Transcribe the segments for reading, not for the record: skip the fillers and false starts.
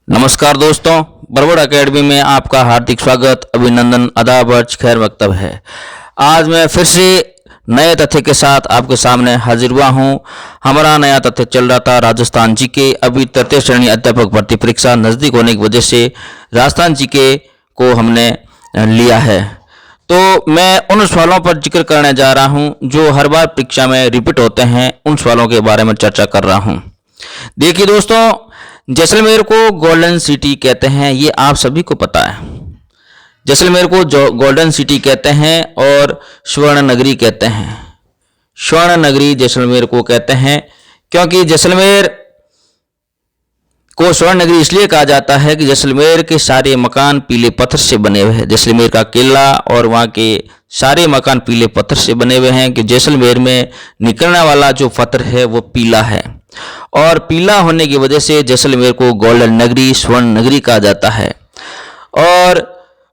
नमस्कार दोस्तों, बरबड़ एकेडमी में आपका हार्दिक स्वागत, अभिनंदन, आदाब, अर्ज, खैर मकतब है। आज मैं फिर से नए तथ्य के साथ आपके सामने हाजिर हुआ हूँ। हमारा नया तथ्य चल रहा था राजस्थान जीके। अभी तृतीय श्रेणी अध्यापक भर्ती परीक्षा नज़दीक होने की वजह से राजस्थान जीके को हमने लिया है। तो मैं उन सवालों पर जिक्र करने जा रहा हूँ जो हर बार परीक्षा में रिपीट होते हैं। उन सवालों के बारे में चर्चा कर रहा हूँ। देखिए दोस्तों, जैसलमेर को गोल्डन सिटी कहते हैं, ये आप सभी को पता है। जैसलमेर को गोल्डन सिटी कहते हैं और स्वर्ण नगरी कहते हैं। स्वर्ण नगरी जैसलमेर को कहते हैं क्योंकि जैसलमेर को स्वर्ण नगरी इसलिए कहा जाता है कि जैसलमेर के सारे मकान पीले पत्थर से बने हुए हैं। जैसलमेर का किला और वहाँ के सारे मकान पीले पत्थर से बने हुए हैं कि जैसलमेर में निकलने वाला जो पत्थर है वो पीला है, और पीला होने की वजह से जैसलमेर को गोल्डन नगरी, स्वर्ण नगरी कहा जाता है। और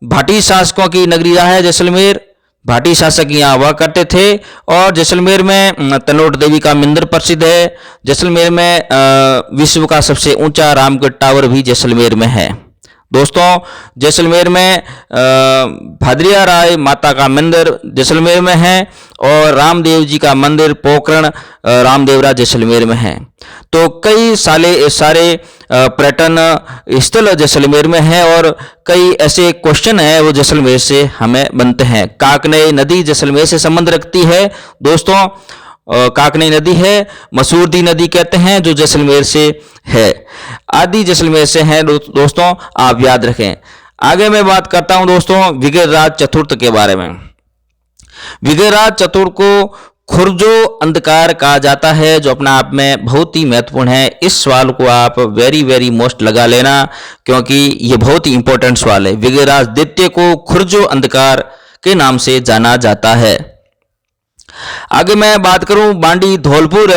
भाटी शासकों की नगरी रहा है जैसलमेर। भाटी शासक यहाँ हुआ करते थे। और जैसलमेर में तनोट देवी का मंदिर प्रसिद्ध है। जैसलमेर में विश्व का सबसे ऊंचा रामगढ़ टावर भी जैसलमेर में है। दोस्तों, जैसलमेर में भादरिया राय माता का मंदिर जैसलमेर में है और रामदेव जी का मंदिर पोखरण रामदेवरा जैसलमेर में है। तो कई सारे पर्यटन स्थल जैसलमेर में है और कई ऐसे क्वेश्चन हैं वो जैसलमेर से हमें बनते हैं। काकनई नदी जैसलमेर से संबंध रखती है। दोस्तों, काकनई नदी है, मसूरदी नदी कहते हैं जो जैसलमेर से है, आदि जैसलमेर से हैं। दोस्तों, आप याद रखें। आगे मैं बात करता हूं दोस्तों विग्रहराज चतुर्थ के बारे में। विग्रहराज चतुर्थ को खुर्जो अंधकार कहा जाता है, जो अपने आप में बहुत ही महत्वपूर्ण है। इस सवाल को आप वेरी मोस्ट लगा लेना क्योंकि ये बहुत ही इंपॉर्टेंट सवाल है। विग्रहराज द्वितीय को खुर्जो अंधकार के नाम से जाना जाता है। आगे मैं बात करूं बांडी धौलपुर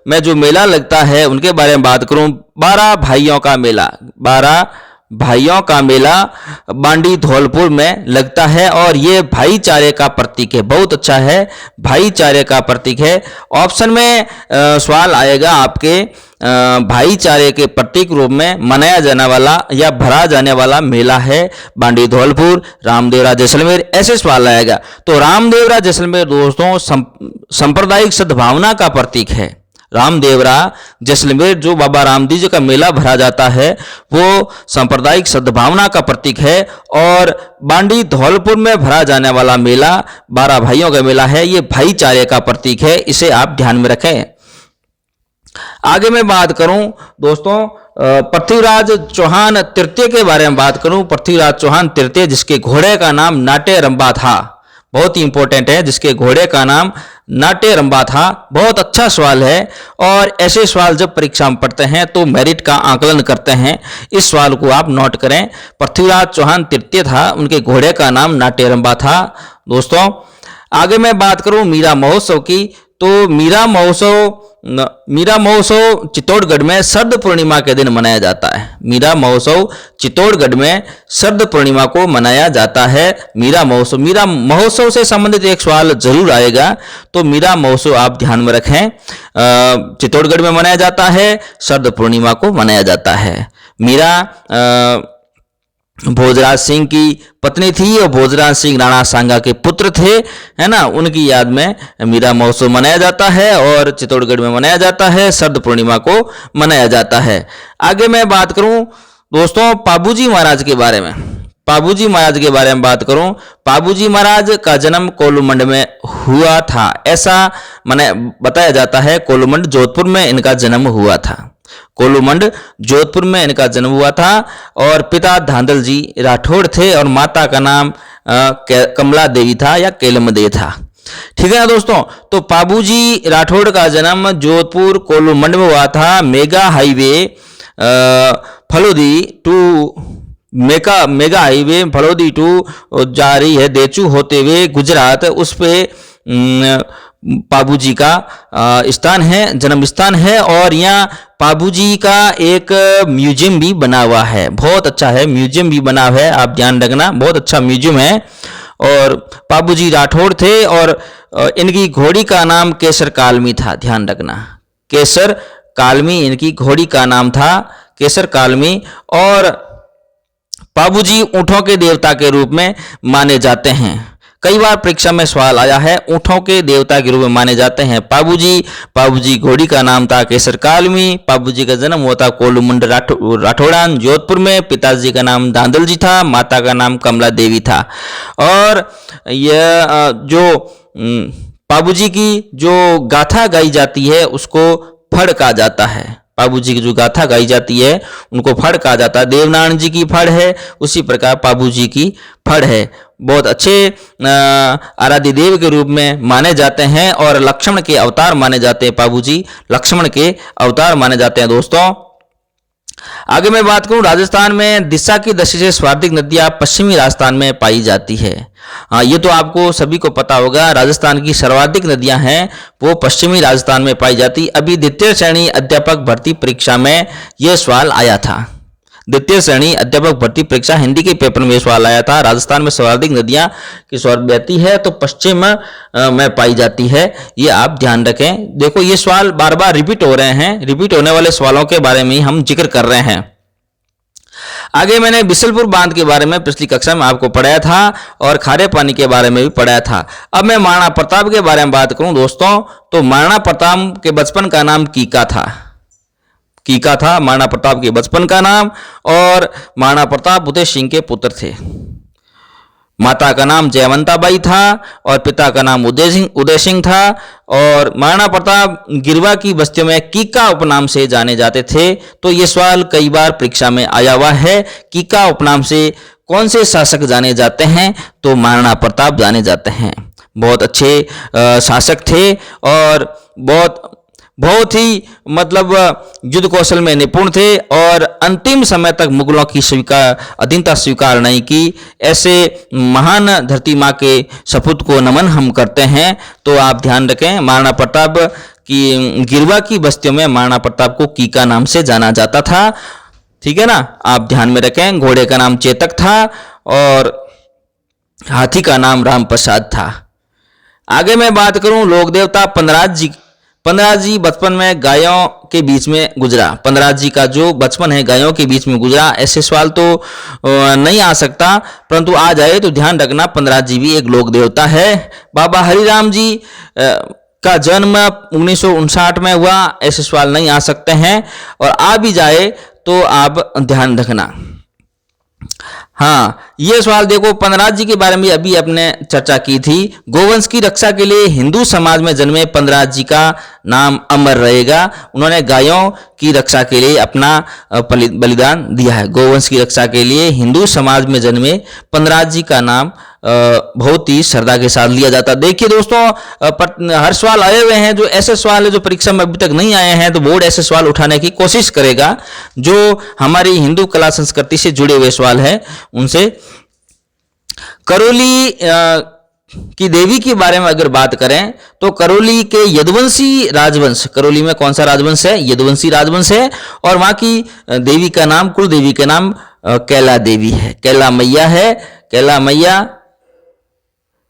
में जो मेला लगता है उनके बारे में बात करूं। 12 भाइयों का मेला, 12 भाइयों का मेला बांडी धौलपुर में लगता है और ये भाईचारे का प्रतीक है। बहुत अच्छा है, भाईचारे का प्रतीक है। ऑप्शन में सवाल आएगा आपके भाईचारे के प्रतीक रूप में मनाया जाने वाला या भरा जाने वाला मेला है बांडी धौलपुर रामदेवरा जैसलमेर, ऐसे सवाल आएगा। तो रामदेवरा जैसलमेर दोस्तों सांप्रदायिक सद्भावना का प्रतीक है। रामदेवरा जैसलमेर जो बाबा रामदेव जी का मेला भरा जाता है वो सांप्रदायिक सद्भावना का प्रतीक है। और बांडी धौलपुर में भरा जाने वाला मेला 12 भाइयों का मेला है, ये भाईचारे का प्रतीक है, इसे आप ध्यान में रखें। आगे मैं बात करूं दोस्तों पृथ्वीराज चौहान तृतीय के बारे में बात करूं। पृथ्वीराज चौहान तृतीय जिसके घोड़े का नाम नाट्य रंबा था, बहुत ही इंपॉर्टेंट है, जिसके घोड़े का नाम नाट्य रंबा था। बहुत अच्छा सवाल है और ऐसे सवाल जब परीक्षा में पढ़ते हैं तो मेरिट का आकलन करते हैं। इस सवाल को आप नोट करें। पृथ्वीराज चौहान तृतीय था, उनके घोड़े का नाम नाट्य रंबा था। दोस्तों, आगे मैं बात करूं मीरा महोत्सव की। तो मीरा महोत्सव चित्तौड़गढ़ में शरद पूर्णिमा के दिन मनाया जाता है। मीरा महोत्सव चित्तौड़गढ़ में शरद पूर्णिमा को मनाया जाता है। मीरा महोत्सव से संबंधित एक सवाल जरूर आएगा, तो मीरा महोत्सव आप ध्यान में रखें। चित्तौड़गढ़ में मनाया जाता है, शरद पूर्णिमा को मनाया जाता है। मीरा भोजराज सिंह की पत्नी थी और भोजराज सिंह राणा सांगा के पुत्र थे, है ना। उनकी याद में मीरा महोत्सव मनाया जाता है और चित्तौड़गढ़ में मनाया जाता है, शरद पूर्णिमा को मनाया जाता है। आगे मैं बात करूं दोस्तों पाबूजी महाराज के बारे में। पाबूजी महाराज के बारे में बात करूं, पाबूजी महाराज का जन्म कोलूमंड में हुआ था, ऐसा माने बताया जाता है। कोलूमंड जोधपुर में इनका जन्म हुआ था। कोलूमंड जोधपुर में इनका जन्म हुआ था और पिता धांधल जी राठौड़ थे और माता का नाम कमला देवी था या केलमदेव था। ठीक है ना दोस्तों। तो पाबूजी राठौड़ का जन्म जोधपुर कोलूमंड में हुआ था। Mega highway Phalodi to mega highway Phalodi to जा रही है देचू होते हुए गुजरात, उस पे पाबूजी का स्थान है, जन्म स्थान है। और यहाँ पाबूजी का एक म्यूजियम भी बना हुआ है, बहुत अच्छा है, म्यूजियम भी बना हुआ है, आप ध्यान रखना, बहुत अच्छा म्यूजियम है। और पाबूजी राठौड़ थे और इनकी घोड़ी का नाम केसर कालमी था, ध्यान रखना, केसर कालमी इनकी घोड़ी का नाम था। केसर कालमी और पाबूजी ऊँटों के देवता के रूप में माने जाते हैं। कई बार परीक्षा में सवाल आया है, ऊँटों के देवता के रूप में माने जाते हैं पाबूजी। पाबूजी घोड़ी का नाम था केसर कालमी। पाबूजी का जन्म हुआ था कोलूमंड राठौड़ान जोधपुर में। पिताजी का नाम दांदल जी था, माता का नाम कमला देवी था। और यह जो पाबूजी की जो गाथा गाई जाती है उसको फड़ कहा जाता है। पाबूजी की जो गाथा गाई जाती है उनको फड़ कहा जाता है। देवनारायण जी की फड़ है, उसी प्रकार पाबूजी की फड़ है। बहुत अच्छे आराध्य देव के रूप में माने जाते हैं और लक्ष्मण के अवतार माने जाते हैं। पाबूजी लक्ष्मण के अवतार माने जाते हैं। दोस्तों आगे मैं बात करूं, राजस्थान में दिशा की दृष्टि से सर्वाधिक नदियां पश्चिमी राजस्थान में पाई जाती है। ये तो आपको सभी को पता होगा, राजस्थान की सर्वाधिक नदियां हैं वो पश्चिमी राजस्थान में पाई जाती। अभी द्वितीय श्रेणी अध्यापक भर्ती परीक्षा में यह सवाल आया था। द्वितीय श्रेणी अध्यापक भर्ती परीक्षा हिंदी के पेपर में सवाल आया था, राजस्थान में सर्वाधिक नदियां किस ओर बहती है तो पश्चिम में पाई जाती है। ये आप ध्यान रखें। देखो ये सवाल बार बार रिपीट हो रहे हैं, रिपीट होने वाले सवालों के बारे में हम जिक्र कर रहे हैं। आगे मैंने बिसलपुर बांध के बारे में पिछली कक्षा में आपको पढ़ाया था और खारे पानी के बारे में भी पढ़ाया था। अब मैं महाराणा प्रताप के बारे में बात करूं दोस्तों, तो महाराणा प्रताप के बचपन का नाम कीका था। कीका था महाराणा प्रताप के बचपन का नाम। और महाराणा प्रताप उदय सिंह के पुत्र थे। माता का नाम जयवंताबाई था और पिता का नाम उदय सिंह था। और महाराणा प्रताप गिरवा की बस्तियों में कीका उपनाम से जाने जाते थे। तो ये सवाल कई बार परीक्षा में आया हुआ है, कीका उपनाम से कौन से शासक जाने जाते हैं तो महाराणा प्रताप जाने जाते हैं। बहुत अच्छे शासक थे और बहुत ही मतलब युद्ध कौशल में निपुण थे और अंतिम समय तक मुगलों की अधीनता स्वीकार नहीं की। ऐसे महान धरती माँ के सपूत को नमन हम करते हैं। तो आप ध्यान रखें, महाराणा प्रताप की गिरवा की बस्तियों में महाराणा प्रताप को कीका नाम से जाना जाता था। ठीक है ना, आप ध्यान में रखें। घोड़े का नाम चेतक था और हाथी का नाम राम प्रसाद था। आगे मैं बात करूं लोक देवता पंद्राज जी बचपन में गायों के बीच में गुजरा। पंद्राज जी का जो बचपन है गायों के बीच में गुजरा। ऐसे सवाल तो नहीं आ सकता, परंतु आ जाए तो ध्यान रखना पंद्राज जी भी एक लोक देवता है। बाबा हरिराम जी का जन्म 1959 में हुआ। ऐसे सवाल नहीं आ सकते हैं और आ भी जाए तो आप ध्यान रखना। हाँ, ये सवाल देखो, पंद्राज जी के बारे में अभी अपने चर्चा की थी। गोवंश की रक्षा के लिए हिंदू समाज में जन्मे पंद्राज जी का नाम अमर रहेगा। उन्होंने गायों की रक्षा के लिए अपना बलिदान दिया है। गोवंश की रक्षा के लिए हिंदू समाज में जन्मे पंद्राज जी का नाम बहुत ही श्रद्धा के साथ लिया जाता। देखिए दोस्तों, हर सवाल आए हुए हैं, जो ऐसे सवाल है जो परीक्षा में अभी तक नहीं आए हैं, तो बोर्ड ऐसे सवाल उठाने की कोशिश करेगा जो हमारी हिंदू कला संस्कृति से जुड़े हुए सवाल हैं उनसे। करौली की देवी के बारे में अगर बात करें तो करौली के यदुवंशी राजवंश, करौली में कौन सा राजवंश है? यदुवंशी राजवंश है। और वहां की देवी का नाम, कुल देवी का नाम कैला देवी है, कैला मैया है।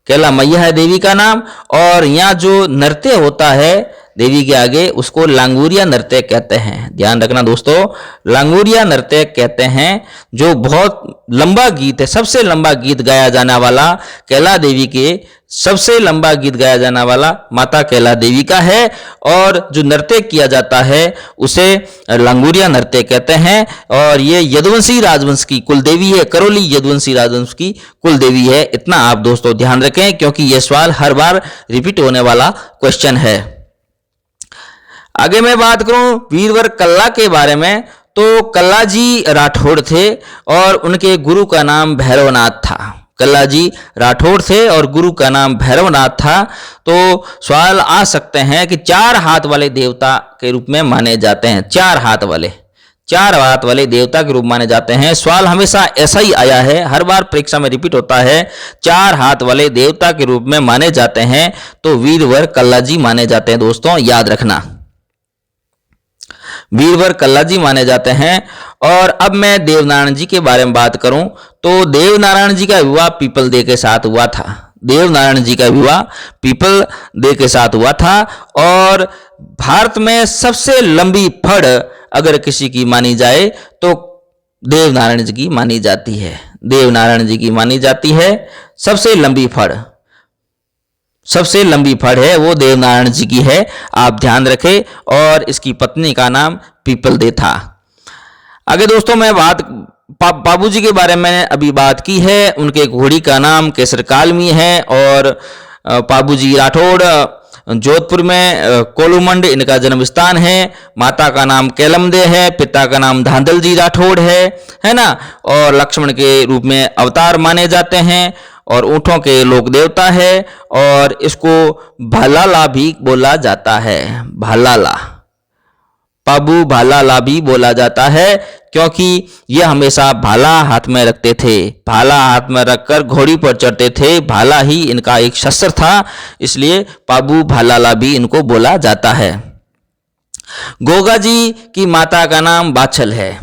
कैला मैया है देवी का नाम। और यहाँ जो नृत्य होता है देवी के आगे उसको लांगुरिया नृत्य कहते हैं। ध्यान रखना दोस्तों, लांगुरिया नृत्य कहते हैं। जो बहुत लंबा गीत है, सबसे लंबा गीत गाया जाने वाला कैला देवी के सबसे लंबा गीत गाया जाने वाला माता कैला देवी का है। और जो नृत्य किया जाता है उसे लांगुरिया नृत्य कहते हैं। और ये यदुवंशी राजवंश की कुल देवी है, करौली यदुवंशी राजवंश की कुल देवी है। इतना आप दोस्तों ध्यान रखें क्योंकि यह सवाल हर बार रिपीट होने वाला क्वेश्चन है। आगे मैं बात करूं वीरवर कल्ला के बारे में, तो कल्ला जी राठौड़ थे और उनके गुरु का नाम भैरवनाथ था। कल्ला जी राठौड़ थे और गुरु का नाम भैरवनाथ था। तो सवाल आ सकते हैं कि 4 हाथ वाले देवता के रूप में माने जाते हैं। 4 हाथ वाले देवता के रूप माने जाते हैं। सवाल हमेशा ऐसा ही आया है, हर बार परीक्षा में रिपीट होता है। 4 हाथ वाले देवता के रूप में माने जाते हैं तो वीरवर कल्ला जी माने जाते हैं। दोस्तों याद रखना, वीरवर कल्ला जी माने जाते हैं। और अब मैं देवनारायण जी के बारे में बात करूं तो देवनारायण जी का विवाह पीपल दे के साथ हुआ था। देवनारायण जी का विवाह पीपल दे के साथ हुआ था। और भारत में सबसे लंबी फड़ अगर किसी की मानी जाए तो देवनारायण जी की मानी जाती है। देवनारायण जी की मानी जाती है सबसे लंबी फड़। सबसे लंबी फड़ है वो देवनारायण जी की है, आप ध्यान रखें। और इसकी पत्नी का नाम पीपलदे था। आगे दोस्तों मैं बात बाबू जी के बारे में अभी बात की है। उनके घोड़ी का नाम केसर कालमी है और बाबू जी राठौड़ जोधपुर में कोलूमंड इनका जन्म स्थान है। माता का नाम केलमदे है, पिता का नाम धांधल जी राठौड़ है ना। और लक्ष्मण के रूप में अवतार माने जाते हैं और ऊँटों के लोक देवता है। और इसको भालाला भी बोला जाता है। भालाला, बाबू भालाला भी बोला जाता है क्योंकि ये हमेशा भाला हाथ में रखते थे। भाला हाथ में रखकर घोड़ी पर चढ़ते थे। भाला ही इनका एक शस्त्र था, इसलिए बाबू भालाला भी इनको बोला जाता है। गोगा जी की माता का नाम बाछल है,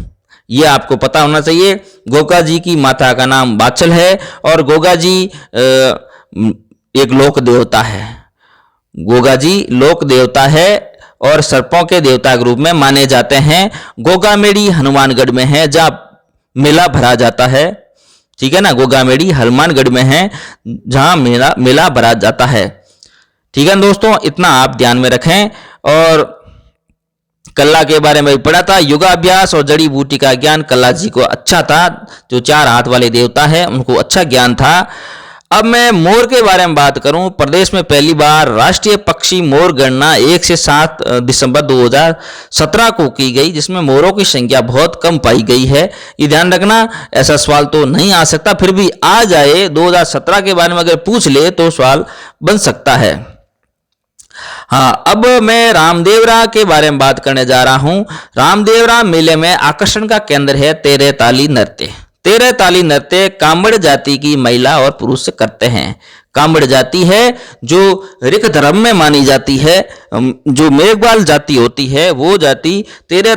ये आपको पता होना चाहिए। गोगा जी की माता का नाम बाछल है और गोगा जी एक लोक देवता है। गोगा जी लोक देवता है और सर्पों के देवता के रूप में माने जाते हैं। गोगामेड़ी हनुमानगढ़ में है जहाँ मेला भरा जाता है। ठीक है ना, गोगामेड़ी हनुमानगढ़ में है जहाँ मेला भरा जाता है। ठीक है दोस्तों, इतना आप ध्यान में रखें। और कल्ला के बारे में भी पढ़ा था। योगाभ्यास और जड़ी बूटी का ज्ञान कल्ला जी को अच्छा था। जो 4 हाथ वाले देवता है उनको अच्छा ज्ञान था। अब मैं मोर के बारे में बात करूं। प्रदेश में पहली बार राष्ट्रीय पक्षी मोर गणना 1 से 7 दिसंबर 2017 को की गई, जिसमें मोरों की संख्या बहुत कम पाई गई है। ये ध्यान रखना, ऐसा सवाल तो नहीं आ सकता, फिर भी आ जाए 2017 के बारे में अगर पूछ ले तो सवाल बन सकता है। हाँ, अब मैं रामदेवरा के बारे में बात करने जा रहा हूं। रामदेवरा मेले में आकर्षण का केंद्र है तेरह ताली नृत्य। तेरह ताली नृत्य कांबड़ जाति की महिला और पुरुष करते हैं। कांबड़ जाति है जो ऋक धर्म में मानी जाती है। जो मेघवाल जाति होती है वो जाति तेरह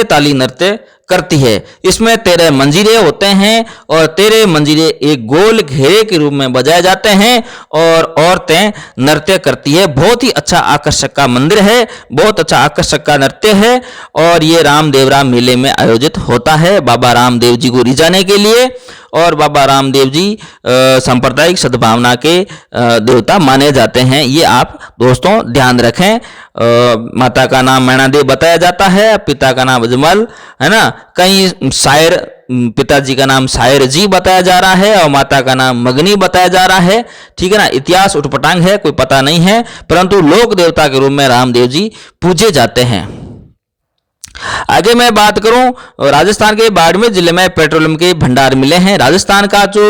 ताली नृत्य करती है। इसमें 13 मंजीरे होते हैं और 13 मंजीरे एक गोल घेरे के रूप में बजाए जाते हैं और औरतें नृत्य करती है। बहुत ही अच्छा आकर्षक का मंदिर है, बहुत अच्छा आकर्षक का नृत्य है और ये रामदेवरा मेले में आयोजित होता है बाबा रामदेव जी को रिझाने के लिए। और बाबा रामदेव जी सांप्रदायिक सद्भावना के देवता माने जाते हैं, ये आप दोस्तों ध्यान रखें। माता का नाम मैणादेव बताया जाता है, पिता का नाम अजमल है ना। कहीं शायर, पिताजी का नाम शायर जी बताया जा रहा है और माता का नाम मगनी बताया जा रहा है। ठीक है ना, इतिहास उटपटांग है, कोई पता नहीं है, परंतु लोक देवता के रूप में रामदेव जी पूजे जाते हैं। आगे मैं बात करूं, राजस्थान के बाड़मेर जिले में पेट्रोलियम के भंडार मिले हैं। राजस्थान का जो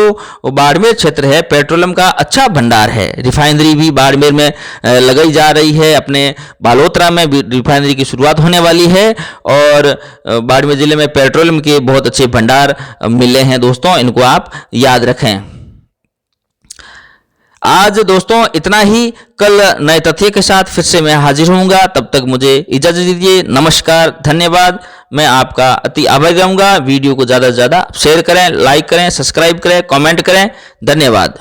बाड़मेर क्षेत्र है पेट्रोलियम का अच्छा भंडार है। रिफाइनरी भी बाड़मेर में लगाई जा रही है। अपने बालोतरा में भी रिफाइनरी की शुरुआत होने वाली है और बाड़मेर जिले में पेट्रोलियम के बहुत अच्छे भंडार मिले हैं दोस्तों, इनको आप याद रखें। आज दोस्तों इतना ही। कल नए तथ्य के साथ फिर से मैं हाजिर होऊंगा, तब तक मुझे इजाजत दीजिए। नमस्कार, धन्यवाद। मैं आपका अति आभारी रहूंगा। वीडियो को ज़्यादा से ज़्यादा शेयर करें, लाइक करें, सब्सक्राइब करें, कमेंट करें। धन्यवाद।